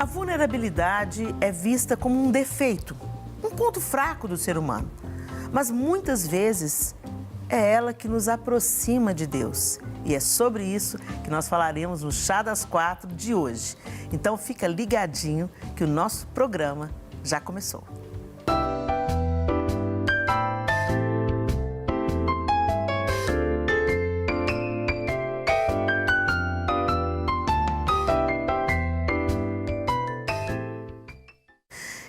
A vulnerabilidade é vista como um defeito, um ponto fraco do ser humano. Mas muitas vezes é ela que nos aproxima de Deus. E é sobre isso que nós falaremos no Chá das 4 de hoje. Então fica ligadinho que o nosso programa já começou.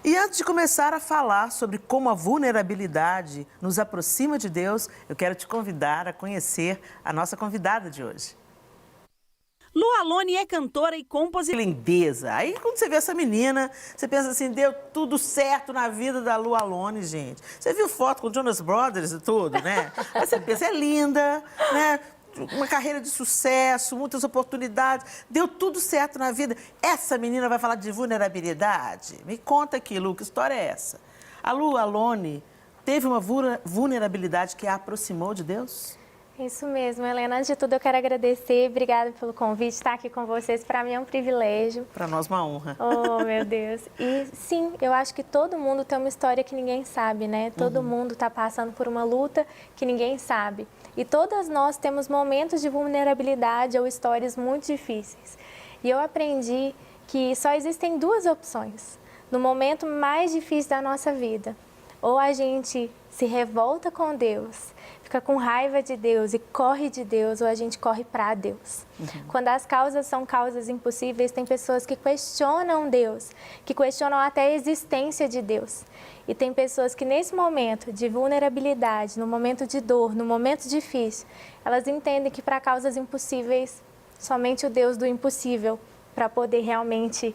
E antes de começar a falar sobre como a vulnerabilidade nos aproxima de Deus, eu quero te convidar a conhecer a nossa convidada de hoje. Lu Alone é cantora e compositora. Lindeza. Aí quando você vê essa menina, você pensa assim, deu tudo certo na vida da Lu Alone, gente. Você viu foto com o Jonas Brothers e tudo, né? Aí você pensa, é linda, né? Uma carreira de sucesso, muitas oportunidades, deu tudo certo na vida. Essa menina vai falar de vulnerabilidade? Me conta aqui, Lu, que história é essa? A Lu Alone teve uma vulnerabilidade que a aproximou de Deus? Isso mesmo, Helena. Antes de tudo, eu quero agradecer. Obrigada pelo convite, estar aqui com vocês. Para mim é um privilégio. Para nós, uma honra. Oh, meu Deus. E sim, eu acho que todo mundo tem uma história que ninguém sabe, né? Todo mundo está passando por uma luta que ninguém sabe. E todas nós temos momentos de vulnerabilidade ou histórias muito difíceis. E eu aprendi que só existem duas opções no momento mais difícil da nossa vida. Ou a gente se revolta com Deus, fica com raiva de Deus e corre de Deus, ou a gente corre para Deus. Quando as causas são causas impossíveis, tem pessoas que questionam Deus, que questionam até a existência de Deus. E tem pessoas que nesse momento de vulnerabilidade, no momento de dor, no momento difícil, elas entendem que para causas impossíveis, somente o Deus do impossível para poder realmente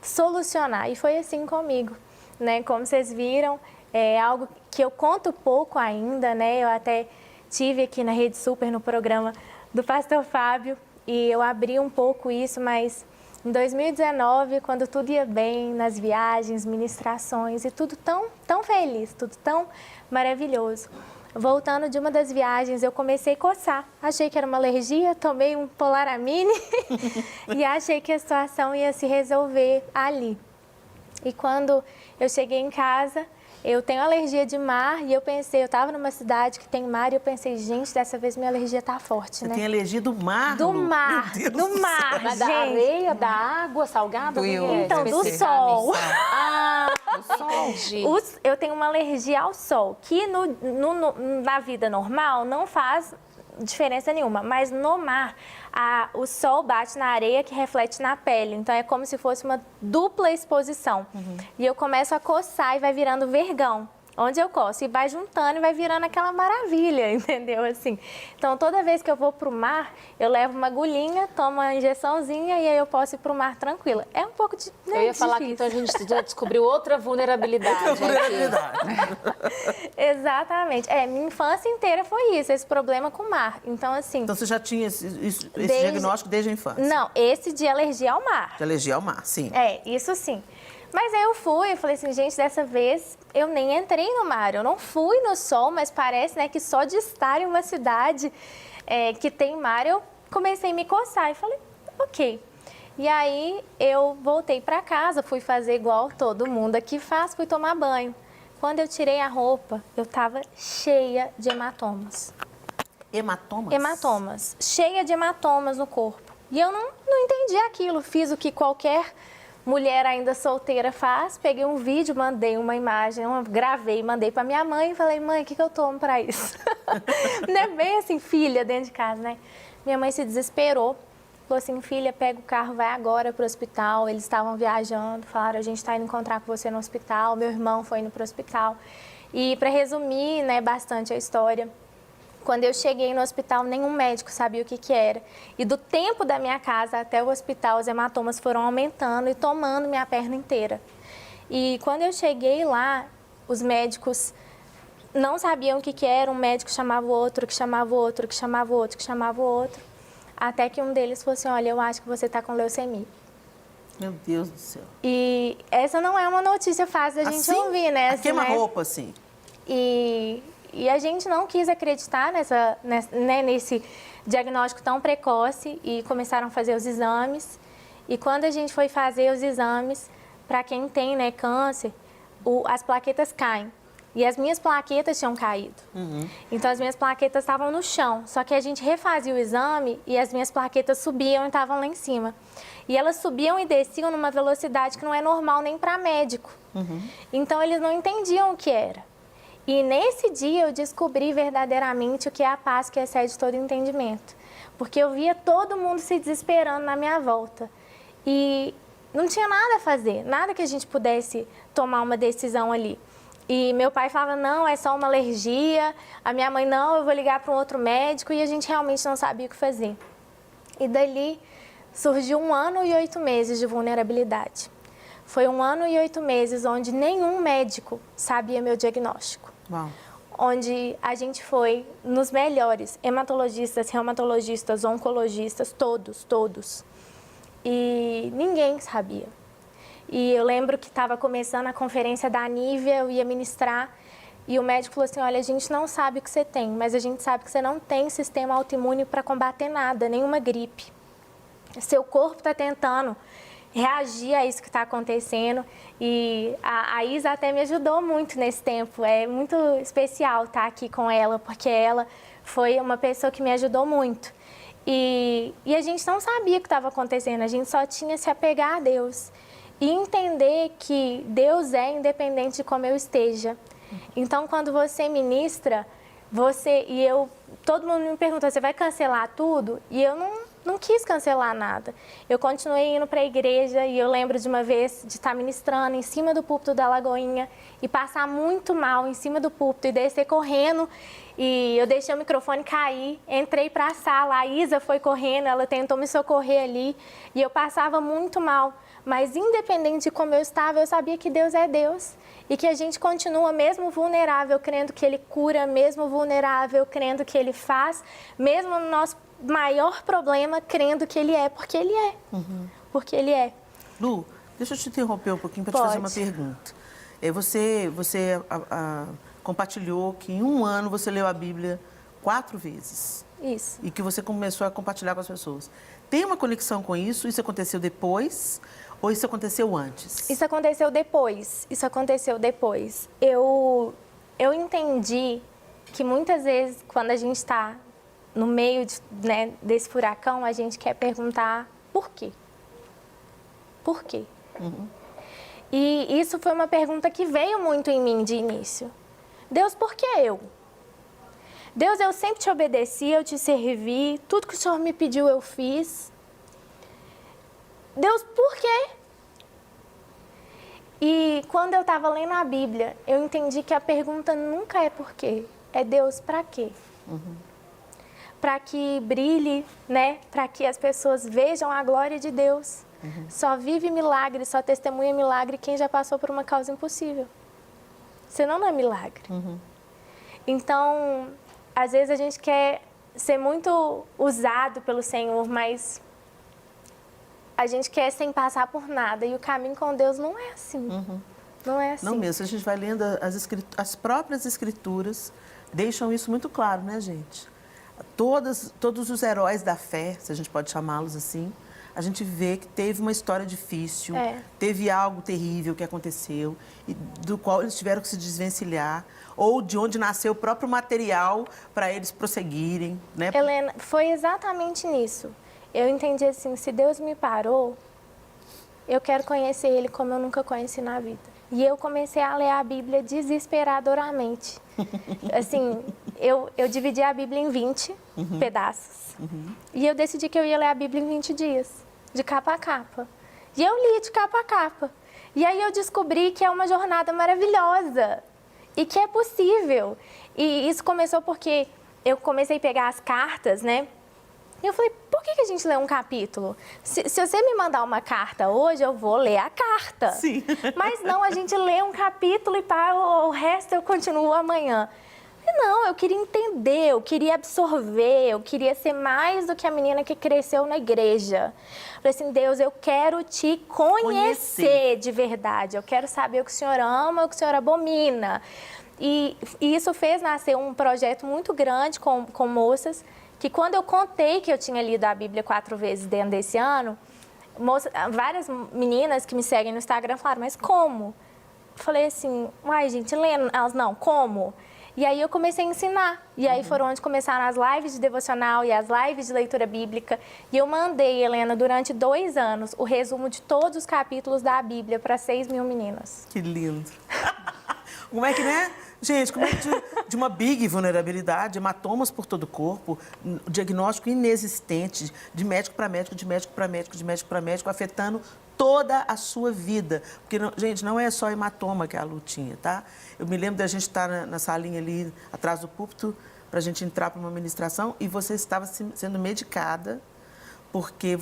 solucionar. E foi assim comigo, né? Como vocês viram, é algo que eu conto pouco ainda, né? Eu até tive aqui na Rede Super, no programa do Pastor Fábio, e eu abri um pouco isso, mas em 2019, quando tudo ia bem, nas viagens, ministrações, e tudo tão feliz, tudo tão maravilhoso. Voltando de uma das viagens, eu comecei a coçar. Achei que era uma alergia, tomei um Polaramine e achei que a situação ia se resolver ali. E quando eu cheguei em casa, eu tenho alergia de mar e eu pensei, eu estava numa cidade que tem mar e eu pensei, gente, dessa vez minha alergia tá forte, Você né? tem alergia do mar, Do Lu? mar, Meu Deus do mar, Mas gente. da areia, da água salgada? Então, do sol. Ah, do sol. Entendi. Eu tenho uma alergia ao sol, que na vida normal não faz diferença nenhuma, mas no mar o sol bate na areia que reflete na pele, então é como se fosse uma dupla exposição. E eu começo a coçar e vai virando vergão. Onde eu coço, e vai juntando e vai virando aquela maravilha, entendeu? Assim. Então, toda vez que eu vou para o mar, eu levo uma agulhinha, tomo uma injeçãozinha e aí eu posso ir para o mar tranquila. É um pouco de Eu ia falar que então a gente já descobriu outra vulnerabilidade. Exatamente. Minha infância inteira foi isso, esse problema com o mar. Então, assim... Então você já tinha esse diagnóstico desde a infância? Não, esse de alergia ao mar. De alergia ao mar, sim. Isso sim. Mas aí eu falei assim, gente, dessa vez eu nem entrei no mar, eu não fui no sol, mas parece, né, que só de estar em uma cidade que tem mar, eu comecei a me coçar e falei, ok. E aí eu voltei para casa, fui fazer igual todo mundo aqui faz, fui tomar banho. Quando eu tirei a roupa, eu estava cheia de hematomas. Hematomas? Hematomas, cheia de hematomas no corpo. E eu não entendi aquilo, fiz o que qualquer mulher ainda solteira faz, peguei um vídeo, mandei uma imagem, gravei, mandei para minha mãe e falei, mãe, o que eu tomo para isso? Não é bem assim, filha, dentro de casa, né? Minha mãe se desesperou, falou assim, filha, pega o carro, vai agora para o hospital. Eles estavam viajando, falaram, a gente está indo encontrar com você no hospital, meu irmão foi indo para o hospital. E para resumir, né, bastante a história, quando eu cheguei no hospital, nenhum médico sabia o que era. E do tempo da minha casa até o hospital, os hematomas foram aumentando e tomando minha perna inteira. E quando eu cheguei lá, os médicos não sabiam o que era. Um médico chamava o outro, que chamava o outro, que chamava o outro, que chamava o outro. Até que um deles falou assim, olha, eu acho que você está com leucemia. Meu Deus do céu. E essa não é uma notícia fácil da gente ouvir, né? Assim, queima-roupa, assim. E a gente não quis acreditar nesse diagnóstico tão precoce e começaram a fazer os exames. E quando a gente foi fazer os exames, para quem tem, né, câncer, as plaquetas caem. E as minhas plaquetas tinham caído. Então, as minhas plaquetas estavam no chão. Só que a gente refazia o exame e as minhas plaquetas subiam e estavam lá em cima. E elas subiam e desciam numa velocidade que não é normal nem para médico. Então, eles não entendiam o que era. E nesse dia eu descobri verdadeiramente o que é a paz que excede todo entendimento. Porque eu via todo mundo se desesperando na minha volta. E não tinha nada a fazer, nada que a gente pudesse tomar uma decisão ali. E meu pai falava, não, é só uma alergia. A minha mãe, não, eu vou ligar para um outro médico. E a gente realmente não sabia o que fazer. E dali surgiu 1 ano e 8 meses de vulnerabilidade. Foi 1 ano e 8 meses onde nenhum médico sabia meu diagnóstico. Uau. Onde a gente foi nos melhores, hematologistas, reumatologistas, oncologistas, todos. E ninguém sabia. E eu lembro que estava começando a conferência da Nívia, eu ia ministrar, e o médico falou assim, olha, a gente não sabe o que você tem, mas a gente sabe que você não tem sistema autoimune para combater nada, nenhuma gripe. Seu corpo está tentando reagir a isso que está acontecendo. E a Isa até me ajudou muito nesse tempo. É muito especial estar aqui com ela, porque ela foi uma pessoa que me ajudou muito. E a gente não sabia o que estava acontecendo, a gente só tinha se apegar a Deus. E entender que Deus é independente de como eu esteja. Então, quando você ministra, todo mundo me pergunta, você vai cancelar tudo? E eu não quis cancelar nada. Eu continuei indo para a igreja e eu lembro de uma vez de estar ministrando em cima do púlpito da Lagoinha e passar muito mal em cima do púlpito e descer correndo. E eu deixei o microfone cair, entrei para a sala, a Isa foi correndo, ela tentou me socorrer ali e eu passava muito mal. Mas independente de como eu estava, eu sabia que Deus é Deus e que a gente continua mesmo vulnerável, crendo que Ele cura, mesmo vulnerável, crendo que Ele faz, mesmo no nosso maior problema, crendo que Ele é, porque Ele é. Porque Ele é. Lu, deixa eu te interromper um pouquinho para te fazer uma pergunta. Você compartilhou que em 1 ano você leu a Bíblia 4 vezes. Isso. E que você começou a compartilhar com as pessoas. Tem uma conexão com isso? Isso aconteceu depois ou isso aconteceu antes? Isso aconteceu depois. Eu entendi que muitas vezes, quando a gente está no meio desse furacão, a gente quer perguntar por quê? Por quê? E isso foi uma pergunta que veio muito em mim de início. Deus, por que eu? Deus, eu sempre te obedeci, eu te servi, tudo que o Senhor me pediu eu fiz. Deus, por quê? E quando eu estava lendo a Bíblia, eu entendi que a pergunta nunca é por quê, é Deus, para quê? Para que brilhe, né? Para que as pessoas vejam a glória de Deus. Só vive milagre, só testemunha milagre quem já passou por uma causa impossível. Senão não é milagre. Então, às vezes a gente quer ser muito usado pelo Senhor, mas a gente quer sem passar por nada. E o caminho com Deus não é assim. Não é assim. Não mesmo. A gente vai lendo as próprias escrituras, deixam isso muito claro, né, gente? Todos os heróis da fé, se a gente pode chamá-los assim, a gente vê que teve uma história difícil, teve algo terrível que aconteceu, e do qual eles tiveram que se desvencilhar, ou de onde nasceu o próprio material para eles prosseguirem, né? Helena, foi exatamente nisso. Eu entendi assim, se Deus me parou, eu quero conhecer Ele como eu nunca conheci na vida. E eu comecei a ler a Bíblia desesperadoramente. Assim, eu dividi a Bíblia em 20 pedaços. E eu decidi que eu ia ler a Bíblia em 20 dias, de capa a capa. E eu li de capa a capa. E aí eu descobri que é uma jornada maravilhosa e que é possível. E isso começou porque eu comecei a pegar as cartas, né? E eu falei, por que a gente lê um capítulo? Se você me mandar uma carta hoje, eu vou ler a carta. Sim. Mas não, a gente lê um capítulo e o resto eu continuo amanhã. Não, eu queria entender, eu queria absorver, eu queria ser mais do que a menina que cresceu na igreja. Falei assim, Deus, eu quero te conhecer de verdade. Eu quero saber o que o Senhor ama, o que o Senhor abomina. E isso fez nascer um projeto muito grande com moças, que quando eu contei que eu tinha lido a Bíblia 4 vezes dentro desse ano, várias meninas que me seguem no Instagram falaram, mas como? Falei assim, uai, gente, lendo. Elas, não, como? E aí eu comecei a ensinar. E aí foram onde começaram as lives de devocional e as lives de leitura bíblica. E eu mandei, Helena, durante 2 anos, o resumo de todos os capítulos da Bíblia para 6 mil meninas. Que lindo. Como é que, né? Gente, como é que de uma big vulnerabilidade, hematomas por todo o corpo, diagnóstico inexistente, de médico para médico, de médico para médico, de médico para médico, afetando toda a sua vida. Porque, gente, não é só hematoma que a Lu tinha, tá? Eu me lembro da gente estar na salinha ali, atrás do púlpito, para a gente entrar para uma ministração e você estava sendo medicada porque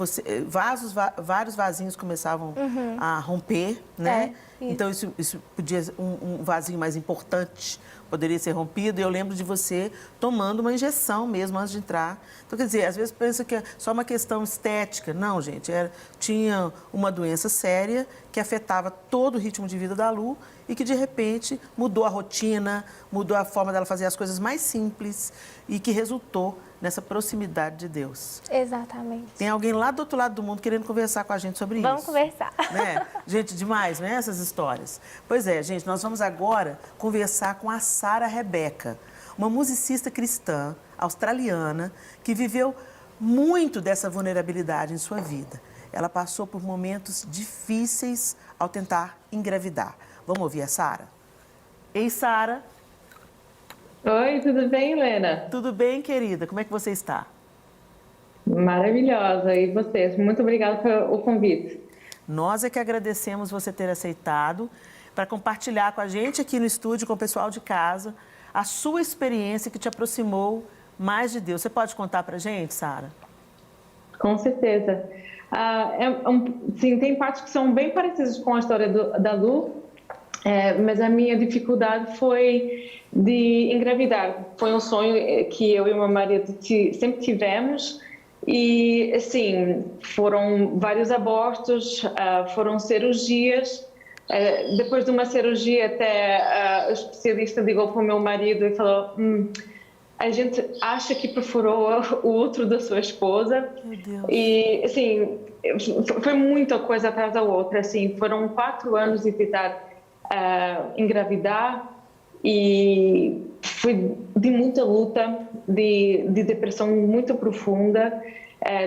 vários vasinhos começavam a romper, né? Então, isso podia ser um vasinho mais importante, poderia ser rompido. E eu lembro de você tomando uma injeção mesmo antes de entrar. Então, quer dizer, às vezes pensa que é só uma questão estética. Não, gente, tinha uma doença séria que afetava todo o ritmo de vida da Lu e que, de repente, mudou a rotina, mudou a forma dela fazer as coisas mais simples e que resultou nessa proximidade de Deus. Exatamente. Tem alguém lá do outro lado do mundo querendo conversar com a gente sobre isso. Vamos conversar. Né? Gente, demais, né? Essas histórias. Pois é, gente, nós vamos agora conversar com a Sarah Rebeca, uma musicista cristã australiana que viveu muito dessa vulnerabilidade em sua vida. Ela passou por momentos difíceis ao tentar engravidar. Vamos ouvir a Sarah? Ei, Sarah. Oi, tudo bem, Helena? Tudo bem, querida? Como é que você está? Maravilhosa. E vocês? Muito obrigada pelo convite. Nós é que agradecemos você ter aceitado para compartilhar com a gente aqui no estúdio, com o pessoal de casa, a sua experiência que te aproximou mais de Deus. Você pode contar para a gente, Sarah? Com certeza. Sim, tem partes que são bem parecidas com a história da Lu, mas a minha dificuldade foi de engravidar. Foi um sonho que eu e meu marido sempre tivemos e, assim, foram vários abortos, foram cirurgias. Depois de uma cirurgia, até o especialista ligou para o meu marido e falou: a gente acha que perfurou o útero da sua esposa. Meu Deus. E, assim, foi muita coisa atrás da outra. Assim, foram 4 anos de tentar engravidar e foi de muita luta, de depressão muito profunda,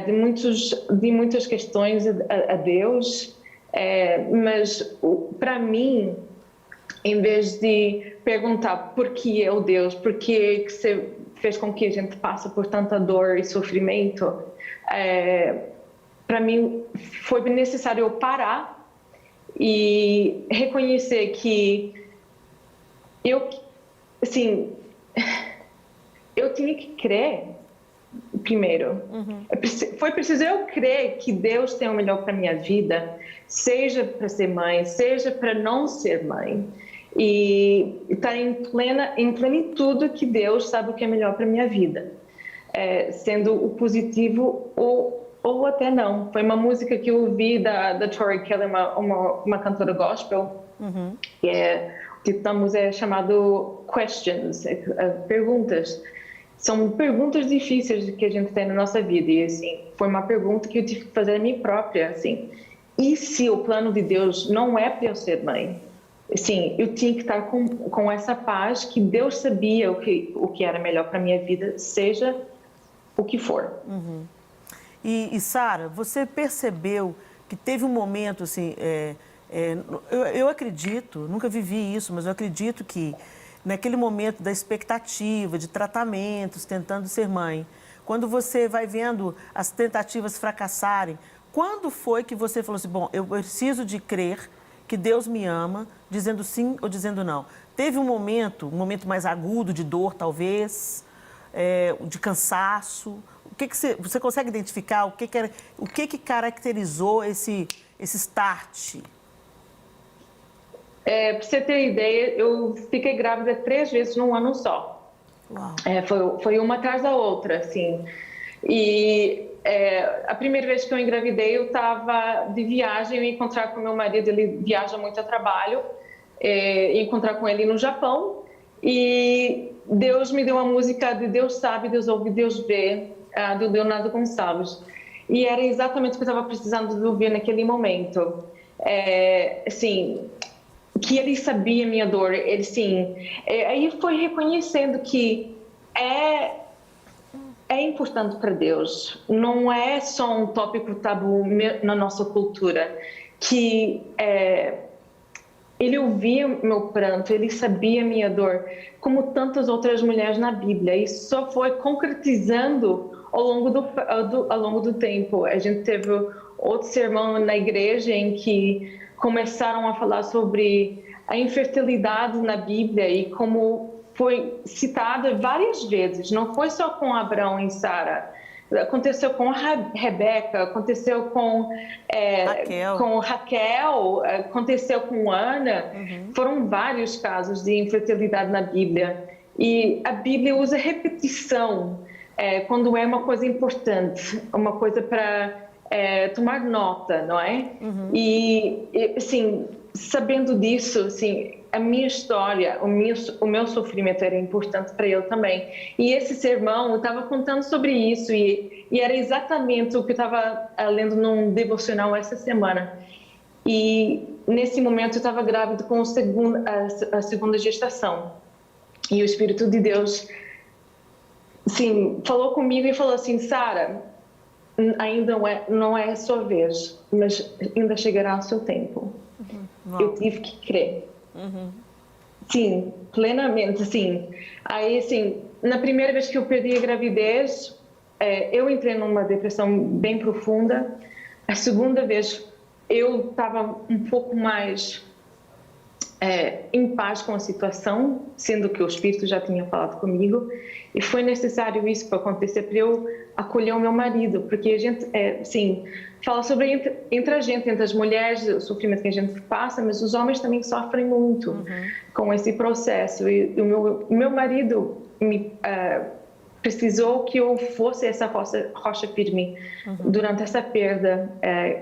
de muitas questões a Deus. Mas, para mim, em vez de perguntar por que é o Deus, por que você fez com que a gente passe por tanta dor e sofrimento, para mim foi necessário eu parar e reconhecer que eu tinha que crer primeiro. Foi preciso eu crer que Deus tem o melhor para minha vida, seja para ser mãe, seja para não ser mãe. E estar em plenitude que Deus sabe o que é melhor para minha vida, sendo o positivo ou até não. Foi uma música que eu ouvi da Tori Kelly, uma cantora gospel, que o título é chamado Questions, perguntas. São perguntas difíceis que a gente tem na nossa vida e, assim, foi uma pergunta que eu tive que fazer a mim própria, assim, e se o plano de Deus não é para eu ser mãe? Assim, eu tinha que estar com essa paz que Deus sabia o que era melhor para a minha vida, seja o que for. E Sarah, você percebeu que teve um momento, assim, eu acredito, nunca vivi isso, mas eu acredito que naquele momento da expectativa, de tratamentos, tentando ser mãe, quando você vai vendo as tentativas fracassarem, quando foi que você falou assim, bom, eu preciso de crer que Deus me ama, dizendo sim ou dizendo não? Teve um momento mais agudo de dor, talvez, de cansaço? O que você consegue identificar? O que caracterizou esse start? Para você ter ideia, eu fiquei grávida 3 vezes num ano só. Uau. Foi uma atrás da outra, assim. E a primeira vez que eu engravidei, eu estava de viagem, eu ia encontrar com meu marido, ele viaja muito a trabalho, ia encontrar com ele no Japão, e Deus me deu uma música de Deus Sabe, Deus Ouve, Deus Vê, do Leonardo Gonçalves. E era exatamente o que eu estava precisando de ouvir naquele momento. Assim, que ele sabia minha dor, ele sim. Aí foi reconhecendo que é importante para Deus. Não é só um tópico tabu na nossa cultura, que ele ouvia meu pranto, ele sabia minha dor, como tantas outras mulheres na Bíblia. E só foi concretizando ao longo do tempo. A gente teve outro sermão na igreja em que começaram a falar sobre a infertilidade na Bíblia e como foi citada várias vezes. Não foi só com Abraão e Sara. Aconteceu com Rebeca, aconteceu com Raquel, aconteceu com Ana. Foram vários casos de infertilidade na Bíblia. E a Bíblia usa repetição quando é uma coisa importante, uma coisa para tomar nota, não é? E, assim, sabendo disso, assim, a minha história, o meu sofrimento era importante para ele também. E esse sermão estava contando sobre isso e era exatamente o que eu estava lendo num devocional essa semana. E nesse momento eu estava grávida com a segunda gestação. E o Espírito de Deus, assim, falou comigo e falou assim: Sara, ainda não é a sua vez, mas ainda chegará o seu tempo. Eu tive que crer. Sim, plenamente, assim. Aí, assim, na primeira vez que eu perdi a gravidez, eu entrei numa depressão bem profunda. A segunda vez, eu estava um pouco mais em paz com a situação, sendo que o Espírito já tinha falado comigo. E foi necessário isso para acontecer, para eu acolher o meu marido, porque a gente, assim, fala sobre entre a gente, entre as mulheres, o sofrimento que a gente passa, mas os homens também sofrem muito com esse processo. E o meu marido precisou que eu fosse essa rocha firme durante essa perda.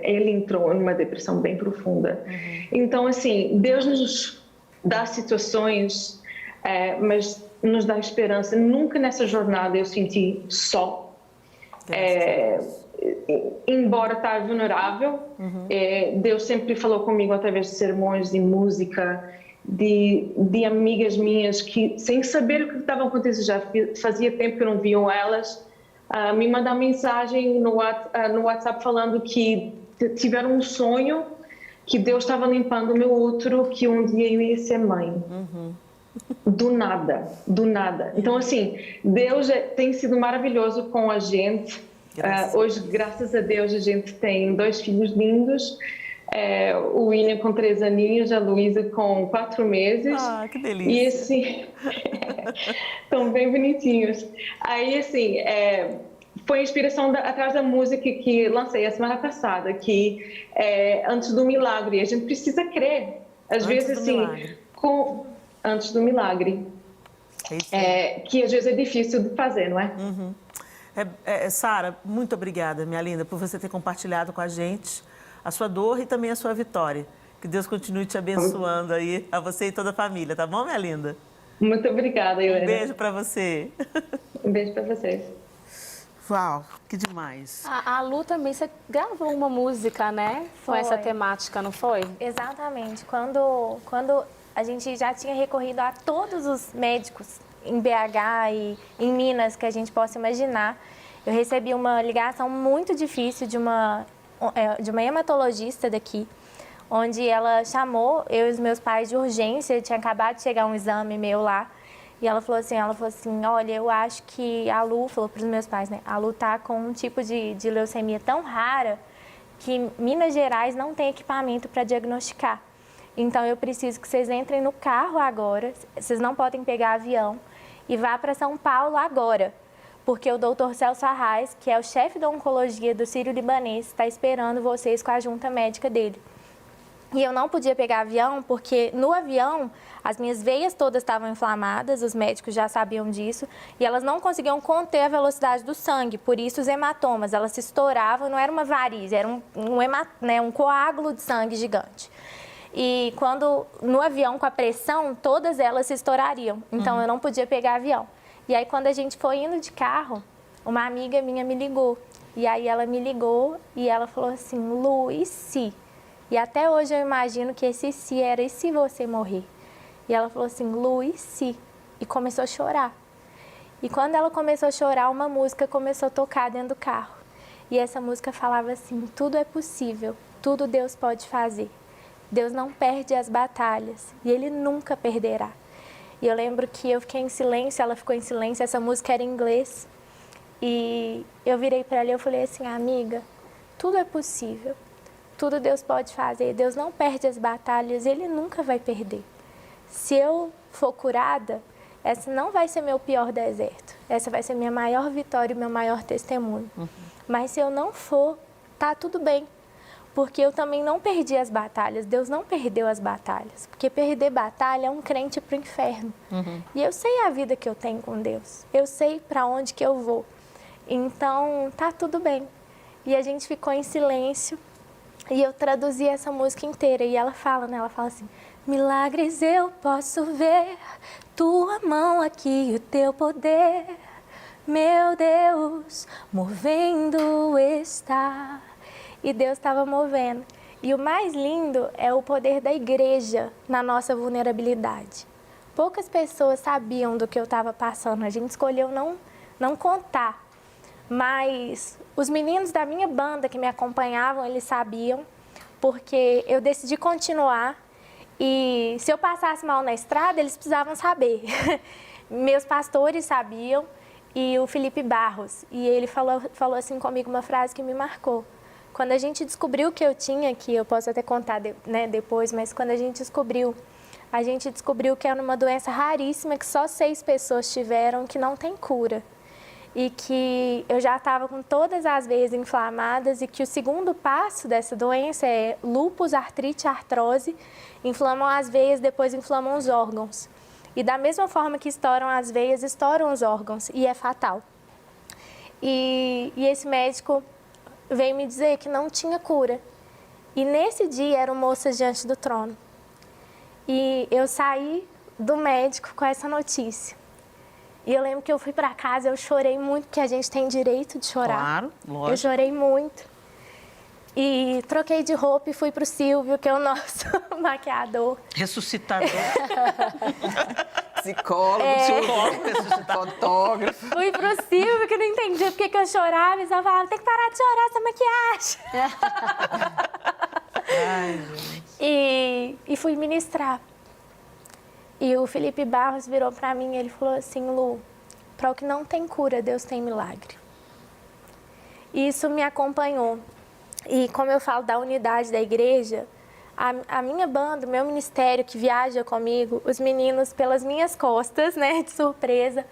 Ele entrou numa depressão bem profunda. Então, assim, Deus nos dá situações, mas nos dá esperança. Nunca nessa jornada eu senti só. Embora estar vulnerável, Deus sempre falou comigo através de sermões, de música, de amigas minhas que, sem saber o que estava acontecendo, já fazia tempo que eu não via elas, me mandaram mensagem no WhatsApp falando que tiveram um sonho que Deus estava limpando o meu útero, que um dia eu ia ser mãe. Do nada. Então, assim, Deus tem sido maravilhoso com a gente. Hoje, graças a Deus, a gente tem 2 filhos lindos. O William com 3 aninhos, a Luísa com 4 meses. Ah, que delícia. E assim, estão bem bonitinhos. Aí, assim, foi a inspiração atrás da música que lancei a semana passada, que é Antes do Milagre. A gente precisa crer. Às vezes, assim, antes do milagre. Que às vezes é difícil de fazer, não é? Sara, muito obrigada, minha linda, por você ter compartilhado com a gente a sua dor e também a sua vitória. Que Deus continue te abençoando aí, a você e toda a família, tá bom, minha linda? Muito obrigada, Helena. Um beijo pra você. Um beijo pra vocês. Uau, que demais. A Lu também, você gravou uma música, né? Com essa temática, não foi? Exatamente. Quando a gente já tinha recorrido a todos os médicos em BH e em Minas que a gente possa imaginar, eu recebi uma ligação muito difícil de uma hematologista daqui, onde ela chamou eu e os meus pais de urgência. Tinha acabado de chegar um exame meu lá, e ela falou assim, olha, eu acho que a Lu, falou para os meus pais, né, a Lu tá com um tipo de leucemia tão rara que Minas Gerais não tem equipamento para diagnosticar. Então, eu preciso que vocês entrem no carro agora, vocês não podem pegar avião, e vá para São Paulo agora, porque o doutor Celso Arraes, que é o chefe da oncologia do Sírio-Libanês, está esperando vocês com a junta médica dele. E eu não podia pegar avião, porque no avião as minhas veias todas estavam inflamadas, os médicos já sabiam disso, e elas não conseguiam conter a velocidade do sangue, por isso os hematomas, elas se estouravam, não era uma varize, era um coágulo de sangue gigante. E quando, no avião, com a pressão, todas elas se estourariam. Então, eu não podia pegar avião. E aí, quando a gente foi indo de carro, uma amiga minha me ligou. E aí ela me ligou e ela falou assim, Lu, e se? E até hoje eu imagino que esse se era, e se você morrer? E ela falou assim, Lu, e se? E começou a chorar. E quando ela começou a chorar, uma música começou a tocar dentro do carro. E essa música falava assim, tudo é possível, tudo Deus pode fazer. Deus não perde as batalhas e Ele nunca perderá. E eu lembro que eu fiquei em silêncio, ela ficou em silêncio, essa música era em inglês. E eu virei para ela e eu falei assim, amiga, tudo é possível, tudo Deus pode fazer. Deus não perde as batalhas, Ele nunca vai perder. Se eu for curada, essa não vai ser meu pior deserto. Essa vai ser minha maior vitória e meu maior testemunho. Mas se eu não for, tá tudo bem. Porque eu também não perdi as batalhas. Deus não perdeu as batalhas. Porque perder batalha é um crente para o inferno. E eu sei a vida que eu tenho com Deus. Eu sei para onde que eu vou. Então, tá tudo bem. E a gente ficou em silêncio. E eu traduzi essa música inteira. E ela fala, né? Ela fala assim, milagres eu posso ver, tua mão aqui, o teu poder, meu Deus, movendo está. E Deus estava movendo. E o mais lindo é o poder da igreja na nossa vulnerabilidade. Poucas pessoas sabiam do que eu estava passando, a gente escolheu não contar. Mas os meninos da minha banda que me acompanhavam, eles sabiam, porque eu decidi continuar. E se eu passasse mal na estrada, eles precisavam saber. Meus pastores sabiam e o Felipe Barros. E ele falou assim comigo uma frase que me marcou. Quando a gente descobriu que eu tinha, que eu posso até contar depois, mas quando a gente descobriu que era uma doença raríssima, que só 6 pessoas tiveram, que não tem cura. E que eu já estava com todas as veias inflamadas e que o segundo passo dessa doença é lúpus, artrite, artrose, inflamam as veias, depois inflamam os órgãos. E da mesma forma que estouram as veias, estouram os órgãos e é fatal. E esse médico veio me dizer que não tinha cura. E nesse dia eram moças diante do trono. E eu saí do médico com essa notícia. E eu lembro que eu fui para casa, eu chorei muito, porque a gente tem direito de chorar. Claro, lógico. Eu chorei muito. E troquei de roupa e fui pro Silvio, que é o nosso maquiador. Ressuscitador. Psicólogo, fotógrafo. Fui pro Silvio, que não entendia porque que eu chorava. E só falava, tem que parar de chorar essa maquiagem. Ai, gente. E fui ministrar. E o Felipe Barros virou para mim e ele falou assim, Lu, para o que não tem cura, Deus tem milagre. E isso me acompanhou. E como eu falo da unidade da igreja, a minha banda, o meu ministério que viaja comigo, os meninos pelas minhas costas, né, de surpresa,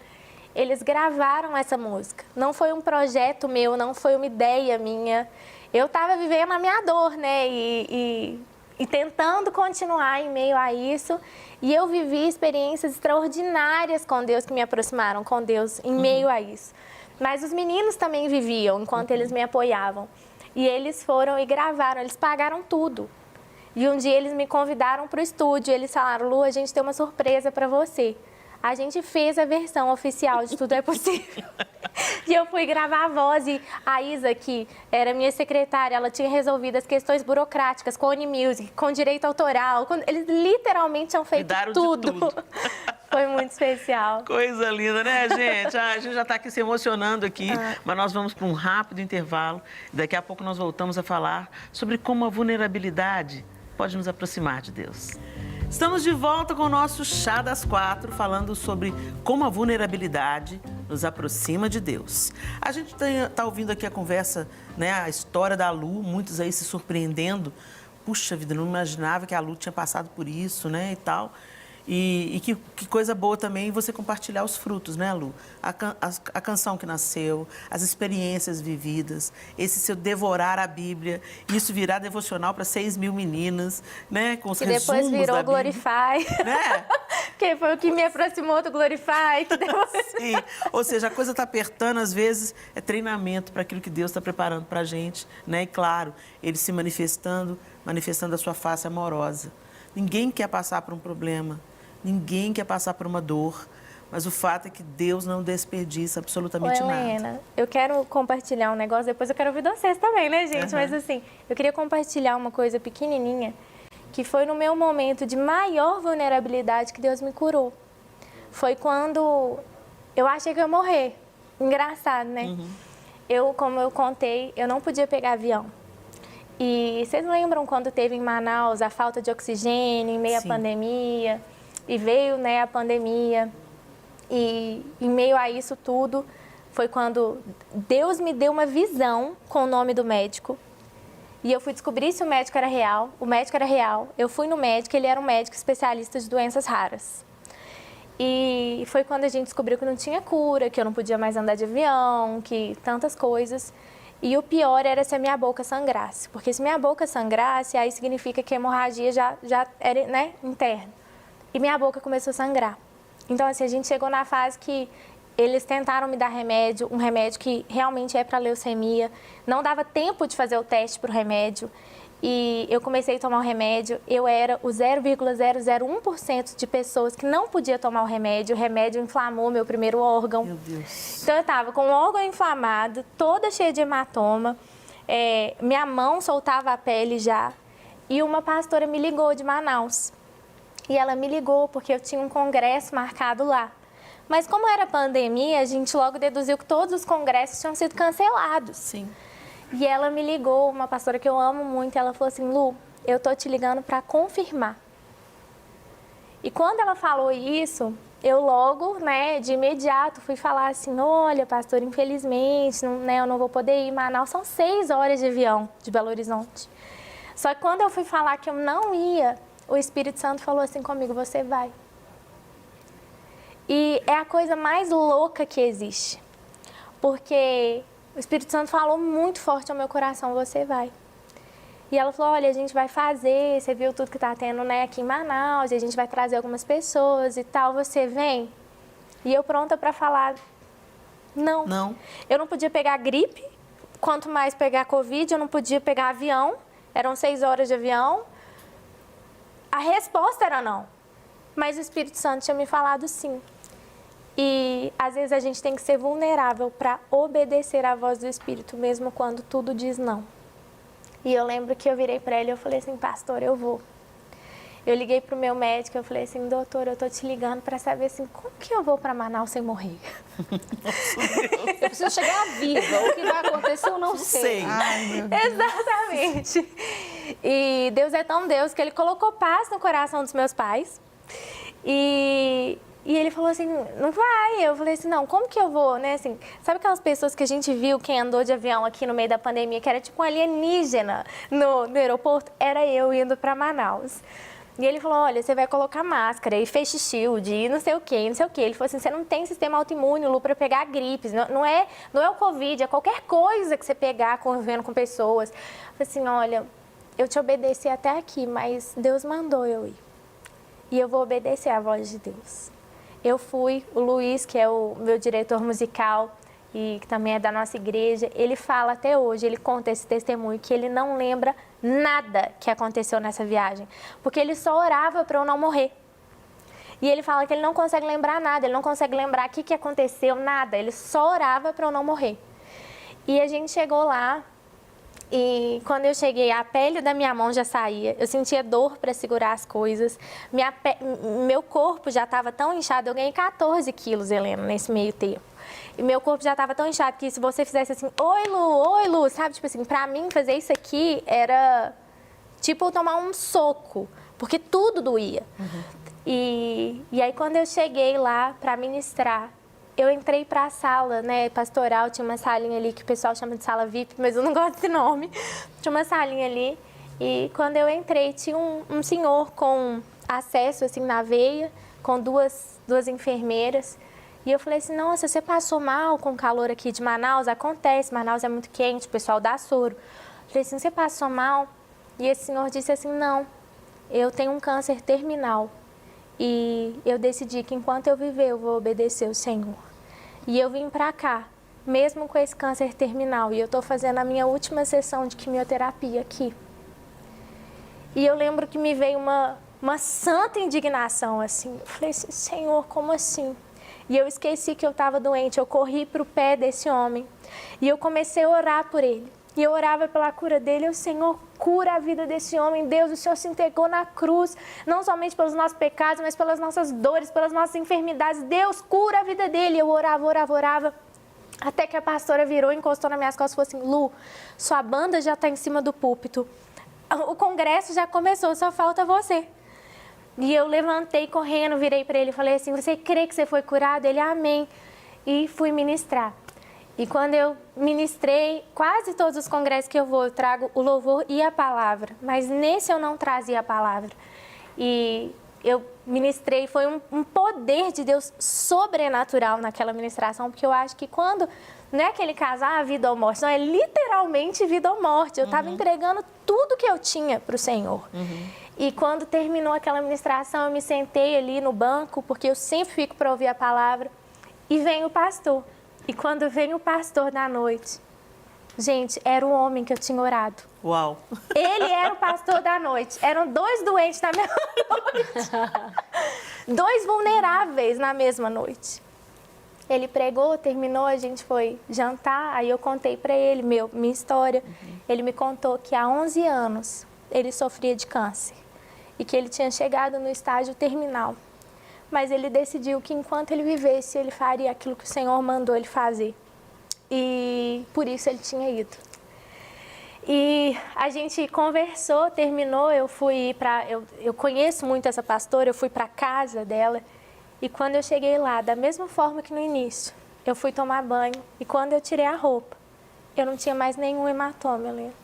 eles gravaram essa música. Não foi um projeto meu, não foi uma ideia minha. Eu estava vivendo a minha dor, né, e tentando continuar em meio a isso. E eu vivi experiências extraordinárias com Deus, que me aproximaram com Deus em meio a isso. Mas os meninos também viviam enquanto eles me apoiavam. E eles foram e gravaram, eles pagaram tudo. E um dia eles me convidaram para o estúdio, eles falaram, Lu, a gente tem uma surpresa para você. A gente fez a versão oficial de Tudo é Possível. E eu fui gravar a voz e a Isa, que era minha secretária, ela tinha resolvido as questões burocráticas com a Unimusic, com direito autoral. Eles literalmente tinham feito tudo. Foi muito especial. Coisa linda, né, gente? A gente já está aqui se emocionando aqui, mas nós vamos para um rápido intervalo. Daqui a pouco nós voltamos a falar sobre como a vulnerabilidade pode nos aproximar de Deus. Estamos de volta com o nosso Chá das 4, falando sobre como a vulnerabilidade nos aproxima de Deus. A gente está ouvindo aqui a conversa, né, a história da Lu, muitos aí se surpreendendo. Puxa vida, não imaginava que a Lu tinha passado por isso, né, e tal. E que coisa boa também você compartilhar os frutos, né, Lu? A canção que nasceu, as experiências vividas, esse seu devorar a Bíblia, isso virar devocional para 6.000 meninas, né? Com os resumos da Bíblia. E depois virou Glorify. Né? Que foi o que me aproximou do Glorify. Que deu... Sim, ou seja, a coisa está apertando, às vezes é treinamento para aquilo que Deus está preparando para a gente, né? E claro, Ele se manifestando a sua face amorosa. Ninguém quer passar por um problema. Ninguém quer passar por uma dor, Mas o fato é que Deus não desperdiça Ô, absolutamente nada. Helena, eu quero compartilhar um negócio, depois eu quero ouvir vocês também, né, gente? Mas assim, eu queria compartilhar uma coisa pequenininha, que foi no meu momento de maior vulnerabilidade que Deus me curou. Foi quando eu achei que eu ia morrer. Engraçado, né? Como eu contei, eu não podia pegar avião. E vocês lembram quando teve em Manaus a falta de oxigênio em meio à pandemia? E veio, né, a pandemia. E em meio a isso tudo, foi quando Deus me deu uma visão com o nome do médico. E eu fui descobrir se o médico era real. O médico era real. Eu fui no médico, ele era um médico especialista de doenças raras. E foi quando a gente descobriu que não tinha cura, que eu não podia mais andar de avião, que tantas coisas. E o pior era se a minha boca sangrasse. Porque se minha boca sangrasse, aí significa que a hemorragia já era, né, interna. E minha boca começou a sangrar. Então, assim, a gente chegou na fase que eles tentaram me dar remédio, um remédio que realmente é para leucemia. Não dava tempo de fazer o teste para o remédio. E eu comecei a tomar o remédio, eu era o 0,001% de pessoas que não podia tomar o remédio inflamou meu primeiro órgão. Meu Deus. Então eu estava com o órgão inflamado, toda cheia de hematoma, minha mão soltava a pele já, e uma pastora me ligou de Manaus. E ela me ligou porque eu tinha um congresso marcado lá. Mas como era pandemia, a gente logo deduziu que todos os congressos tinham sido cancelados. Sim. E ela me ligou, uma pastora que eu amo muito, ela falou assim, Lu, eu tô te ligando para confirmar. E quando ela falou isso, eu logo, né, de imediato fui falar assim, olha, pastora, infelizmente, não, né, eu não vou poder ir. Manaus são 6 horas de avião de Belo Horizonte. Só que quando eu fui falar que eu não ia, o Espírito Santo falou assim comigo, você vai. E é a coisa mais louca que existe. Porque o Espírito Santo falou muito forte ao meu coração, você vai. E ela falou, olha, a gente vai fazer, você viu tudo que tá tendo, né, aqui em Manaus, e a gente vai trazer algumas pessoas e tal, você vem? E eu pronta para falar, não. Não. Eu não podia pegar gripe, quanto mais pegar Covid, eu não podia pegar avião, eram 6 horas de avião. A resposta era não. Mas o Espírito Santo tinha me falado sim. E às vezes a gente tem que ser vulnerável para obedecer à voz do Espírito, mesmo quando tudo diz não. E eu lembro que eu virei para ele e eu falei assim, pastor, eu vou. Eu liguei pro meu médico, eu falei assim, doutor, eu tô te ligando para saber assim, como que eu vou para Manaus sem morrer? Eu preciso chegar viva, o que vai acontecer eu não sei. Ai, meu Deus. Exatamente. E Deus é tão Deus que Ele colocou paz no coração dos meus pais. E ele falou assim, não vai. Eu falei assim, não, como que eu vou, né? Assim, sabe aquelas pessoas que a gente viu, quem andou de avião aqui no meio da pandemia, que era tipo um alienígena no aeroporto? Era eu indo para Manaus. E ele falou, olha, você vai colocar máscara e face shield e não sei o quê, não sei o quê. Ele falou assim, você não tem sistema autoimune, Lu, para pegar gripes. Não é o Covid, é qualquer coisa que você pegar convivendo com pessoas. Eu falei assim, olha, eu te obedeci até aqui, mas Deus mandou eu ir. E eu vou obedecer à voz de Deus. Eu fui, o Luiz, que é o meu diretor musical e que também é da nossa igreja, ele fala até hoje, ele conta esse testemunho, que ele não lembra nada que aconteceu nessa viagem, porque ele só orava para eu não morrer. E ele fala que ele não consegue lembrar nada, ele não consegue lembrar o que aconteceu, nada, ele só orava para eu não morrer. E a gente chegou lá, e quando eu cheguei, a pele da minha mão já saía, eu sentia dor para segurar as coisas, meu corpo já estava tão inchado, eu ganhei 14 quilos, Helena, nesse meio tempo. E meu corpo já estava tão inchado que se você fizesse assim, oi Lu, sabe? Tipo assim, pra mim fazer isso aqui era tipo eu tomar um soco, porque tudo doía. Uhum. E aí quando eu cheguei lá para ministrar, eu entrei para a sala, né, pastoral, tinha uma salinha ali que o pessoal chama de sala VIP, mas eu não gosto desse nome. Tinha uma salinha ali e quando eu entrei tinha um senhor com acesso assim na veia, com duas enfermeiras. E eu falei assim, nossa, você passou mal com o calor aqui de Manaus? Acontece, Manaus é muito quente, o pessoal dá soro. Eu falei assim, você passou mal? E esse senhor disse assim, não, eu tenho um câncer terminal. E eu decidi que enquanto eu viver, eu vou obedecer o Senhor. E eu vim pra cá, mesmo com esse câncer terminal. E eu tô fazendo a minha última sessão de quimioterapia aqui. E eu lembro que me veio uma santa indignação, assim. Eu falei assim, Senhor, como assim? E eu esqueci que eu estava doente, eu corri para o pé desse homem e eu comecei a orar por ele. E eu orava pela cura dele, o Senhor, cura a vida desse homem. Deus, o Senhor se entregou na cruz, não somente pelos nossos pecados, mas pelas nossas dores, pelas nossas enfermidades. Deus, cura a vida dele. Eu orava. Até que a pastora virou, encostou nas minhas costas e falou assim: Lu, sua banda já está em cima do púlpito. O congresso já começou, só falta você. E eu levantei correndo, virei para ele e falei assim: você crê que você foi curado? Ele, amém. E fui ministrar. E quando eu ministrei, quase todos os congressos que eu vou, eu trago o louvor e a palavra. Mas nesse eu não trazia a palavra. E eu ministrei, foi um poder de Deus sobrenatural naquela ministração, porque eu acho que quando, não é aquele caso, vida ou morte, não, é literalmente vida ou morte. Eu estava entregando tudo que eu tinha para o Senhor. E quando terminou aquela ministração, eu me sentei ali no banco, porque eu sempre fico para ouvir a palavra, e vem o pastor. E quando vem o pastor da noite, gente, era o homem que eu tinha orado. Uau! Ele era o pastor da noite. Eram 2 doentes na mesma noite. 2 vulneráveis na mesma noite. Ele pregou, terminou, a gente foi jantar, aí eu contei para ele minha história. Ele me contou que há 11 anos ele sofria de câncer e que ele tinha chegado no estágio terminal. Mas ele decidiu que enquanto ele vivesse, ele faria aquilo que o Senhor mandou ele fazer. E por isso ele tinha ido. E a gente conversou, terminou, eu fui para... Eu conheço muito essa pastora, eu fui para a casa dela. E quando eu cheguei lá, da mesma forma que no início, eu fui tomar banho. E quando eu tirei a roupa, eu não tinha mais nenhum hematoma, Helena.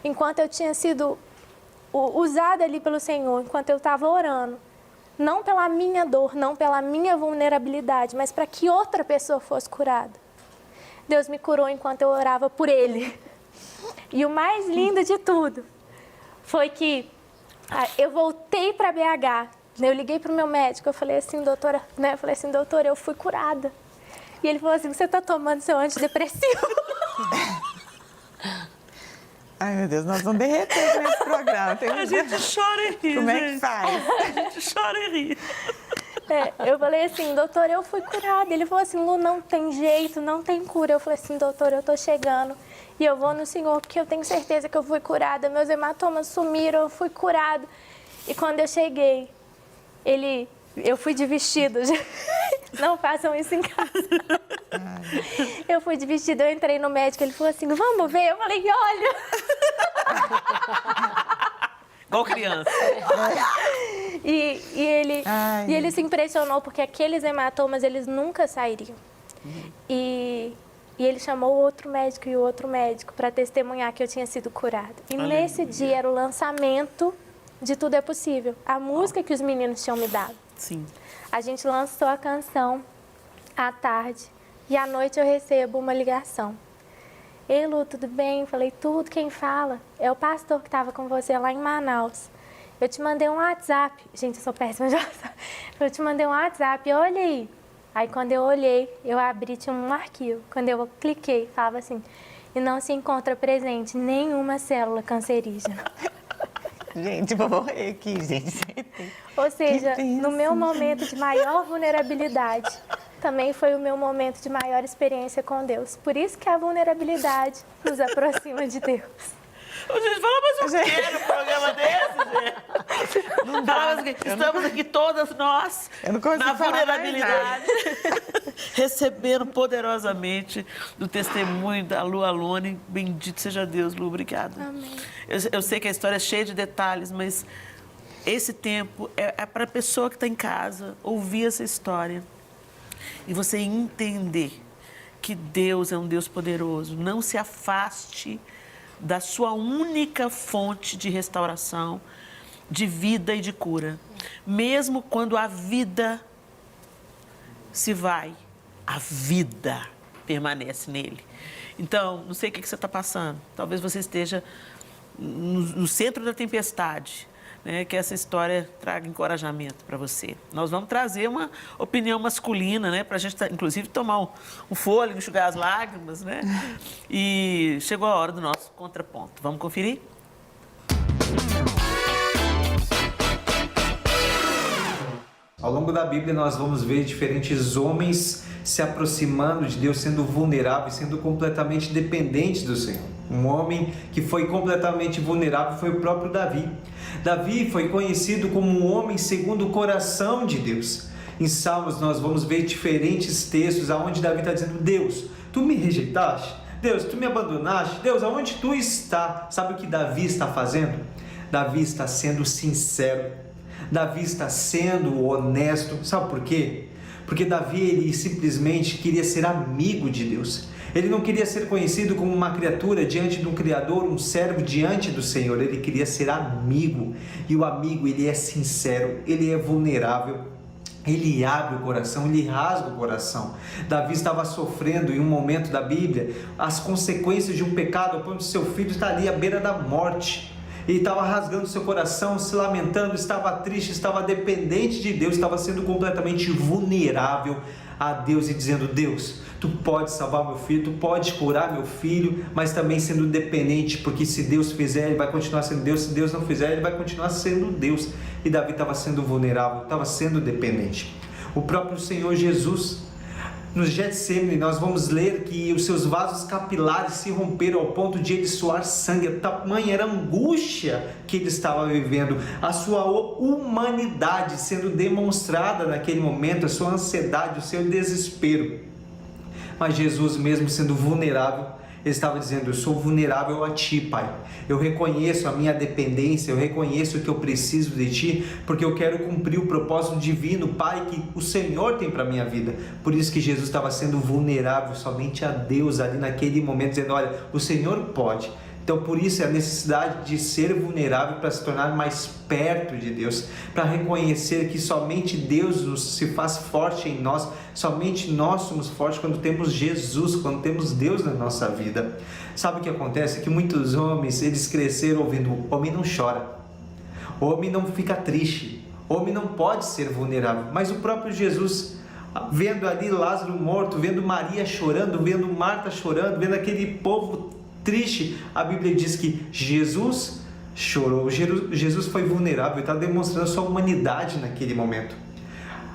Enquanto eu tinha sido usada ali pelo Senhor, enquanto eu estava orando, não pela minha dor, não pela minha vulnerabilidade, mas para que outra pessoa fosse curada. Deus me curou enquanto eu orava por ele. E o mais lindo de tudo foi que eu voltei para BH, eu liguei para o meu médico, eu falei assim, doutora, eu fui curada. E ele falou assim, você está tomando seu antidepressivo? Ai, meu Deus, nós vamos derreter nesse programa. A gente chora e ri, Como é que faz? A gente chora e ri. Eu falei assim, doutor, eu fui curada. Ele falou assim, Lu, não tem jeito, não tem cura. Eu falei assim, doutor, eu tô chegando e eu vou no Senhor porque eu tenho certeza que eu fui curada. Meus hematomas sumiram, eu fui curada. E quando eu cheguei, eu fui de vestido. Não façam isso em casa. Eu fui de vestido, eu entrei no médico, ele falou assim, vamos ver? Eu falei, olha. Igual criança. E ele se impressionou porque aqueles hematomas, eles nunca sairiam. E ele chamou o outro médico e o outro médico para testemunhar que eu tinha sido curada. E nesse dia era o lançamento de Tudo é Possível, a música que os meninos tinham me dado. Sim. A gente lançou a canção à tarde e à noite eu recebo uma ligação. Ei, Lu, tudo bem? Falei, tudo, quem fala? É o pastor que estava com você lá em Manaus. Eu te mandei um WhatsApp. Gente, eu sou péssima de WhatsApp. Eu te mandei um WhatsApp, olha aí. Aí quando eu olhei, eu abri, tinha um arquivo. Quando eu cliquei, falava assim, e não se encontra presente nenhuma célula cancerígena. Gente, vou morrer aqui, gente. Ou seja, no meu momento de maior vulnerabilidade, também foi o meu momento de maior experiência com Deus. Por isso que a vulnerabilidade nos aproxima de Deus. Gente, fala mais o quê no programa desse, gente? Não dá. Estamos aqui todas nós, na vulnerabilidade, recebendo poderosamente do testemunho da Lu Alone. Bendito seja Deus, Lu, obrigada. Amém. Eu sei que a história é cheia de detalhes, mas esse tempo é para a pessoa que está em casa ouvir essa história e você entender que Deus é um Deus poderoso. Não se afaste da sua única fonte de restauração, de vida e de cura. Mesmo quando a vida se vai, a vida permanece nele. Então, não sei o que você está passando. Talvez você esteja no centro da tempestade, né? Que essa história traga encorajamento para você. Nós vamos trazer uma opinião masculina, né? Para a gente, inclusive, tomar um fôlego, enxugar as lágrimas, né? E chegou a hora do nosso contraponto. Vamos conferir? Ao longo da Bíblia nós vamos ver diferentes homens se aproximando de Deus, sendo vulneráveis, sendo completamente dependentes do Senhor. Um homem que foi completamente vulnerável foi o próprio Davi. Davi foi conhecido como um homem segundo o coração de Deus. Em Salmos nós vamos ver diferentes textos onde Davi está dizendo: Deus, tu me rejeitaste? Deus, tu me abandonaste? Deus, aonde tu está? Sabe o que Davi está fazendo? Davi está sendo sincero. Davi está sendo honesto. Sabe por quê? Porque Davi, ele simplesmente queria ser amigo de Deus. Ele não queria ser conhecido como uma criatura diante de um Criador, um servo diante do Senhor. Ele queria ser amigo. E o amigo, ele é sincero, ele é vulnerável. Ele abre o coração, ele rasga o coração. Davi estava sofrendo em um momento da Bíblia as consequências de um pecado, ao ponto de seu filho estar ali à beira da morte. Ele estava rasgando seu coração, se lamentando, estava triste, estava dependente de Deus, estava sendo completamente vulnerável a Deus e dizendo: Deus, tu pode salvar meu filho, tu pode curar meu filho, mas também sendo dependente, porque se Deus fizer, ele vai continuar sendo Deus, se Deus não fizer, ele vai continuar sendo Deus. E Davi estava sendo vulnerável, estava sendo dependente. O próprio Senhor Jesus, no Getsemane, nós vamos ler que os seus vasos capilares se romperam ao ponto de ele suar sangue. Tamanha era a angústia que ele estava vivendo, a sua humanidade sendo demonstrada naquele momento, a sua ansiedade, o seu desespero. Mas Jesus, mesmo sendo vulnerável, ele estava dizendo: eu sou vulnerável a ti, Pai. Eu reconheço a minha dependência, eu reconheço que eu preciso de ti, porque eu quero cumprir o propósito divino, Pai, que o Senhor tem para a minha vida. Por isso que Jesus estava sendo vulnerável somente a Deus ali naquele momento, dizendo: olha, o Senhor pode. Então, por isso, é a necessidade de ser vulnerável para se tornar mais perto de Deus, para reconhecer que somente Deus se faz forte em nós, somente nós somos fortes quando temos Jesus, quando temos Deus na nossa vida. Sabe o que acontece? É que muitos homens, eles cresceram ouvindo: o homem não chora, o homem não fica triste, o homem não pode ser vulnerável. Mas o próprio Jesus, vendo ali Lázaro morto, vendo Maria chorando, vendo Marta chorando, vendo aquele povo triste, a Bíblia diz que Jesus chorou. Jesus foi vulnerável, está demonstrando sua humanidade naquele momento.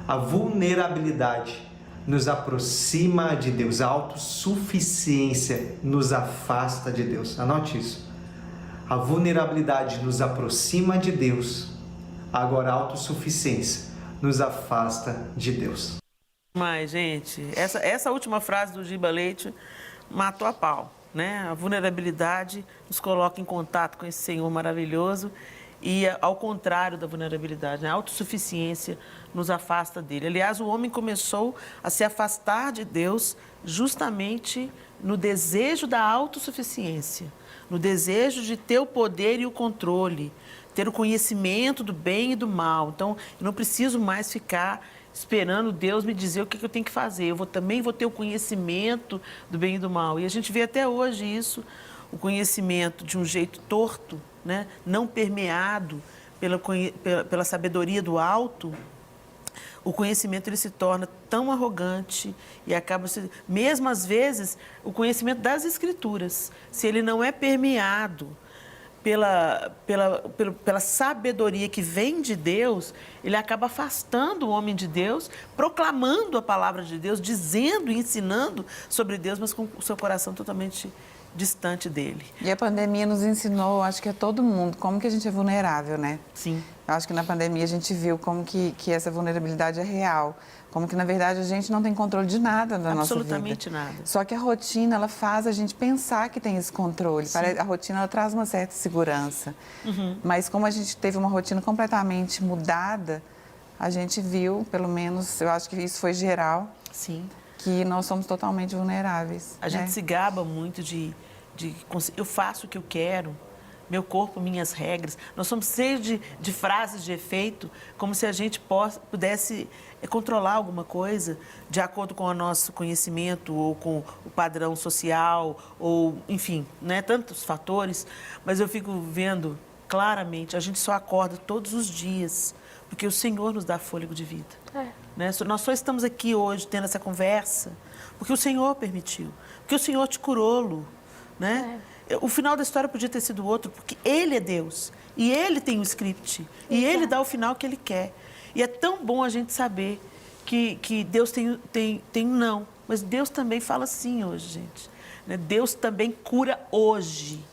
A vulnerabilidade nos aproxima de Deus, a autossuficiência nos afasta de Deus. Anote isso. A vulnerabilidade nos aproxima de Deus, agora a autossuficiência nos afasta de Deus. Mas, gente, essa última frase do Giba Leite matou a pau. Né? A vulnerabilidade nos coloca em contato com esse Senhor maravilhoso e, ao contrário da vulnerabilidade, né? A autossuficiência nos afasta dele. Aliás, o homem começou a se afastar de Deus justamente no desejo da autossuficiência, no desejo de ter o poder e o controle, ter o conhecimento do bem e do mal. Então, eu não preciso mais ficar esperando Deus me dizer o que eu tenho que fazer. Eu também vou ter o conhecimento do bem e do mal. E a gente vê até hoje isso, o conhecimento de um jeito torto, né? Não permeado pela sabedoria do alto. O conhecimento ele se torna tão arrogante e acaba mesmo às vezes, o conhecimento das Escrituras, se ele não é permeado pela sabedoria que vem de Deus, ele acaba afastando o homem de Deus, proclamando a palavra de Deus, dizendo e ensinando sobre Deus, mas com o seu coração totalmente distante dele. E a pandemia nos ensinou, acho que a todo mundo, como que a gente é vulnerável, né? Sim. Eu acho que na pandemia a gente viu como que essa vulnerabilidade é real. Como que, na verdade, a gente não tem controle de nada da nossa vida. Absolutamente nada. Só que a rotina, ela faz a gente pensar que tem esse controle. A rotina, ela traz uma certa segurança. Uhum. Mas como a gente teve uma rotina completamente mudada, a gente viu, pelo menos, eu acho que isso foi geral, sim, que nós somos totalmente vulneráveis. A gente se gaba muito de eu faço o que eu quero, meu corpo, minhas regras. Nós somos cheios de frases de efeito, como se a gente pudesse controlar alguma coisa de acordo com o nosso conhecimento ou com o padrão social, ou, enfim, né, tantos fatores. Mas eu fico vendo claramente, a gente só acorda todos os dias, porque o Senhor nos dá fôlego de vida. Né? Nós só estamos aqui hoje tendo essa conversa porque o Senhor permitiu, porque o Senhor te curou, Lu. Né? O final da história podia ter sido outro, porque Ele é Deus e Ele tem um script. Exato. E Ele dá o final que Ele quer. E é tão bom a gente saber que Deus tem um não, mas Deus também fala sim hoje, gente. Né? Deus também cura hoje.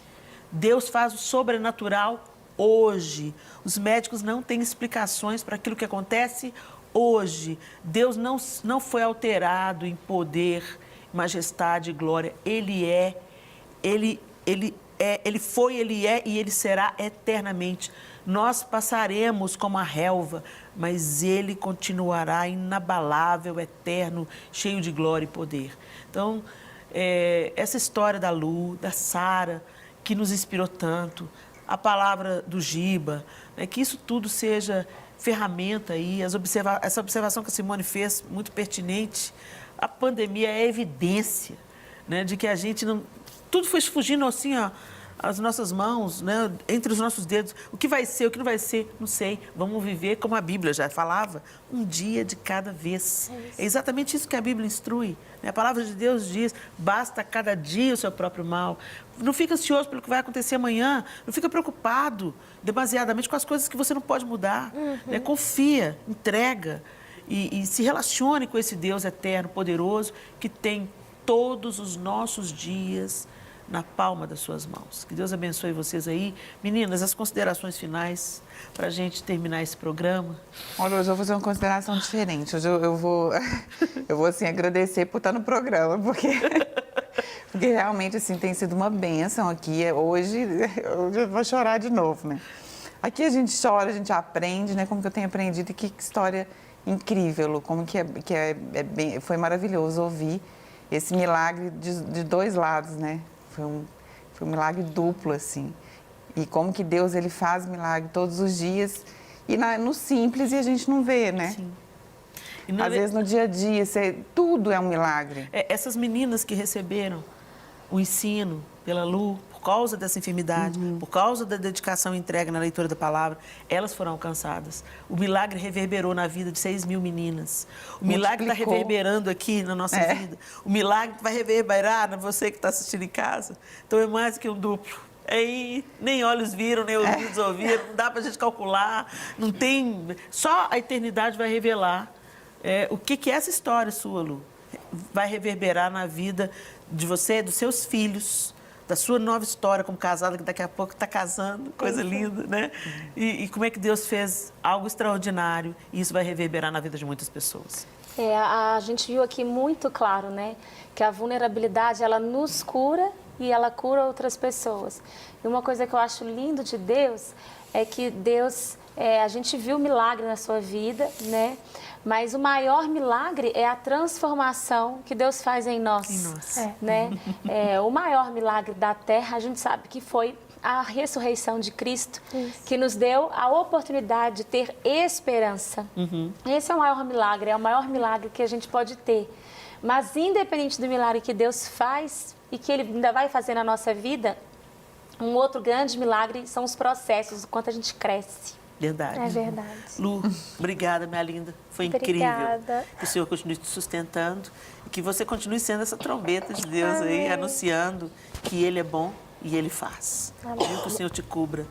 Deus faz o sobrenatural hoje. Os médicos não têm explicações para aquilo que acontece hoje. Deus não foi alterado em poder, majestade e glória. Ele foi, Ele é e Ele será eternamente. Nós passaremos como a relva, mas Ele continuará inabalável, eterno, cheio de glória e poder. Então, essa história da Lu, da Sara, que nos inspirou tanto, a palavra do Giba, né, que isso tudo seja ferramenta aí, essa observação que a Simone fez, muito pertinente. A pandemia é evidência, né, de que a gente não... Tudo foi fugindo assim, ó, as nossas mãos, né, entre os nossos dedos. O que vai ser, o que não vai ser, não sei. Vamos viver como a Bíblia já falava, um dia de cada vez. É exatamente isso que a Bíblia instrui. Né? A palavra de Deus diz, basta cada dia o seu próprio mal. Não fica ansioso pelo que vai acontecer amanhã, não fica preocupado demasiadamente com as coisas que você não pode mudar. Né? Confia, entrega e se relacione com esse Deus eterno, poderoso, que tem todos os nossos dias na palma das suas mãos. Que Deus abençoe vocês aí. Meninas, as considerações finais para a gente terminar esse programa. Olha, hoje eu vou fazer uma consideração diferente. Hoje eu vou assim, agradecer por estar no programa, porque realmente assim, tem sido uma bênção aqui. Hoje eu vou chorar de novo, né? Aqui a gente chora, a gente aprende, né? Como que eu tenho aprendido e que história incrível, como foi maravilhoso ouvir esse milagre de dois lados, né? Foi um milagre duplo, assim. E como que Deus, ele faz milagre todos os dias e no simples e a gente não vê, né? Sim. Às vezes no dia a dia, tudo é um milagre. Essas meninas que receberam o ensino pela Lu, por causa dessa enfermidade, por causa da dedicação e entrega na leitura da palavra, elas foram alcançadas. O milagre reverberou na vida de 6.000 meninas. O milagre está reverberando aqui na nossa vida. O milagre vai reverberar na você que está assistindo em casa. Então é mais que um duplo. Aí nem olhos viram, nem ouvidos ouviram, não dá para a gente calcular, não tem... Só a eternidade vai revelar o que é essa história sua, Lu. Vai reverberar na vida de você, dos seus filhos, da sua nova história como casada, que daqui a pouco está casando, coisa linda, né? E como é que Deus fez algo extraordinário e isso vai reverberar na vida de muitas pessoas. A gente viu aqui muito claro, né? Que a vulnerabilidade, ela nos cura e ela cura outras pessoas. E uma coisa que eu acho lindo de Deus é que Deus, a gente viu o milagre na sua vida, né? Mas o maior milagre é a transformação que Deus faz em nós. Né? O maior milagre da terra, a gente sabe que foi a ressurreição de Cristo, que nos deu a oportunidade de ter esperança. Esse é o maior milagre que a gente pode ter. Mas independente do milagre que Deus faz e que Ele ainda vai fazer na nossa vida, um outro grande milagre são os processos, o quanto a gente cresce. Verdade. É verdade. Lu, obrigada, minha linda. Foi Obrigada. incrível. Que o Senhor continue te sustentando e que você continue sendo essa trombeta de Deus aí, anunciando que Ele é bom e Ele faz. Viu? Que o Senhor te cubra,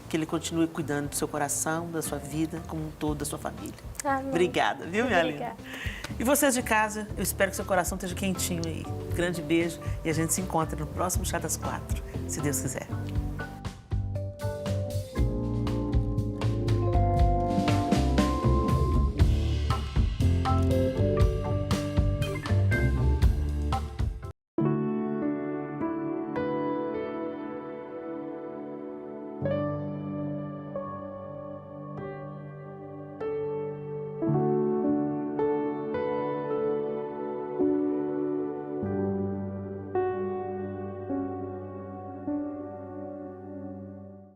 que Ele continue cuidando do seu coração, da sua vida, como um todo, da sua família. Amém. Obrigada, viu, minha Obrigada. linda? E vocês de casa, eu espero que seu coração esteja quentinho aí. Um grande beijo e a gente se encontra no próximo Chá das 4, se Deus quiser.